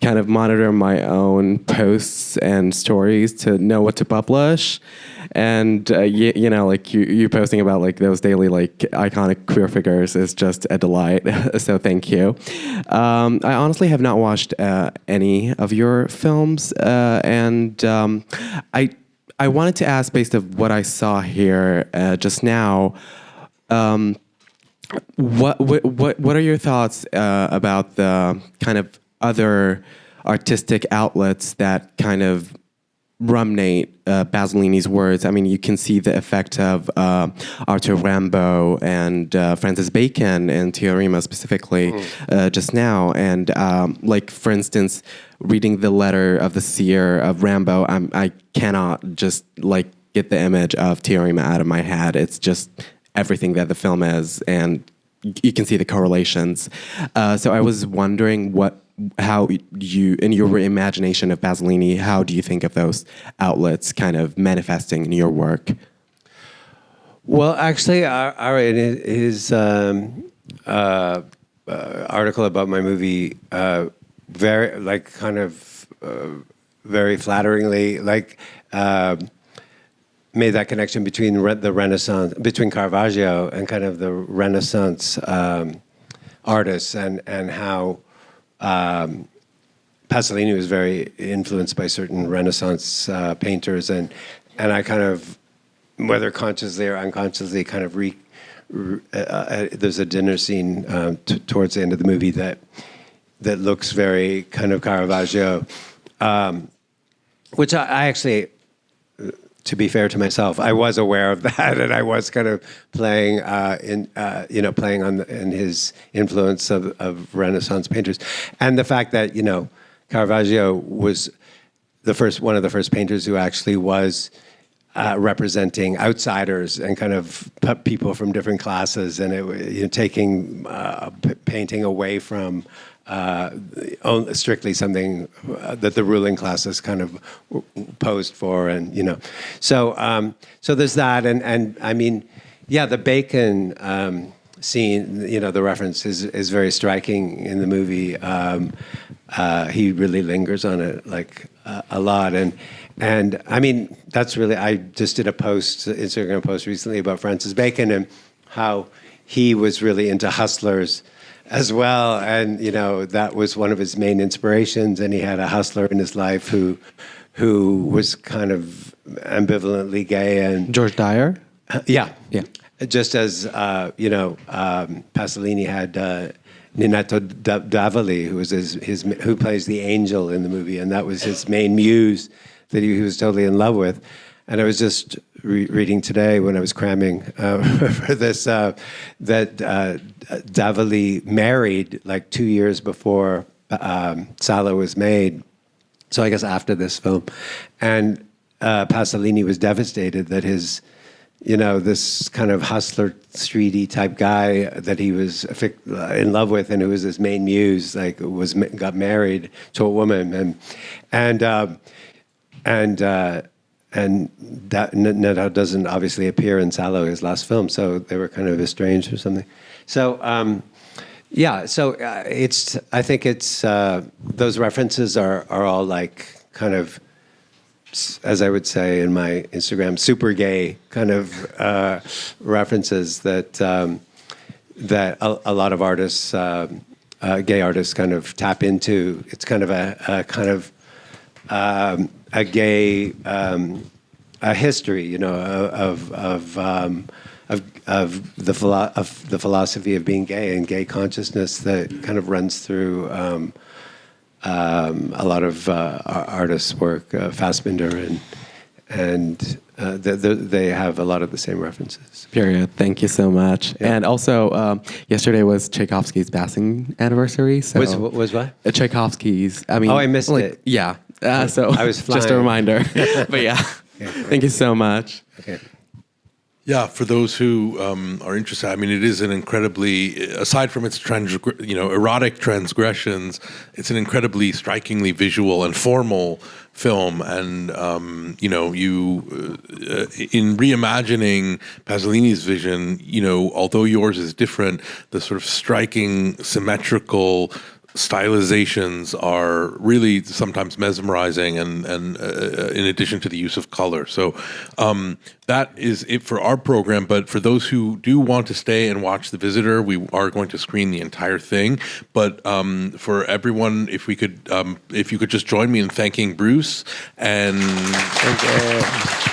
Speaker 11: kind of monitor my own posts and stories to know what to publish. And you posting about those daily iconic queer figures is just a delight. So thank you. I honestly have not watched any of your films, and I wanted to ask, based on what I saw here just now, what are your thoughts about the kind of other artistic outlets that kind of ruminate Pasolini's words? I mean, you can see the effect of Arthur Rimbaud and Francis Bacon and Teorema specifically just now. And for instance, reading the letter of the seer of Rimbaud, I cannot just get the image of Teorema out of my head. It's just everything that the film is, and you can see the correlations. So I was wondering how you, in your imagination of Pasolini, how do you think of those outlets kind of manifesting in your work?
Speaker 3: Well, actually, Ara, in his article about my movie, very very flatteringly made that connection between the Renaissance, between Caravaggio and kind of the Renaissance artists, and how Pasolini was very influenced by certain Renaissance painters, and I kind of, whether consciously or unconsciously, kind of there's a dinner scene towards the end of the movie that looks very kind of Caravaggio, which I actually, to be fair to myself, I was aware of that, and I was kind of playing in his influence of Renaissance painters, and the fact that Caravaggio was one of the first painters who actually was representing outsiders and kind of people from different classes, and taking painting away from strictly something that the ruling classes kind of posed for, and so there's that, and I mean, yeah, the Bacon scene, the reference is very striking in the movie. He really lingers on it a lot, and I mean, that's really, I just did a Instagram post recently about Francis Bacon and how he was really into hustlers as well, and that was one of his main inspirations, and he had a hustler in his life who was kind of ambivalently gay, and
Speaker 11: George Dyer?
Speaker 3: Yeah. Just as Pasolini had Ninetto Davoli, who was who plays the angel in the movie, and that was his main muse that he was totally in love with. And I was just reading today when I was cramming for this that Davoli married 2 years before Sala was made. So I guess after this film, and Pasolini was devastated that his, this kind of hustler, streety type guy that he was in love with and who was his main muse, got married to a woman, and that Nedha doesn't obviously appear in Salo, his last film, so they were kind of estranged or something. So I think it's those references are all like kind of, as I would say in my Instagram, super gay kind of references that that a lot of artists, gay artists, kind of tap into. It's kind of a gay a history, of the philosophy of being gay and gay consciousness that kind of runs through a lot of artists' work, Fassbinder and they have a lot of the same references.
Speaker 11: Period. Thank you so much. Yeah. And also, yesterday was Tchaikovsky's passing anniversary. So
Speaker 3: was what?
Speaker 11: Tchaikovsky's. I mean,
Speaker 3: I missed it.
Speaker 11: Yeah. So
Speaker 3: I was flying.
Speaker 11: Just a reminder. But yeah, thank you so much.
Speaker 3: Okay.
Speaker 2: Yeah, for those who are interested, I mean, it is an incredibly, aside from its erotic transgressions, it's an incredibly strikingly visual and formal film. And in reimagining Pasolini's vision, although yours is different, the sort of striking, symmetrical stylizations are really sometimes mesmerizing, and in addition to the use of color. So that is it for our program. But for those who do want to stay and watch The Visitor, we are going to screen the entire thing. But for everyone, if you could just join me in thanking Bruce and. Thank you.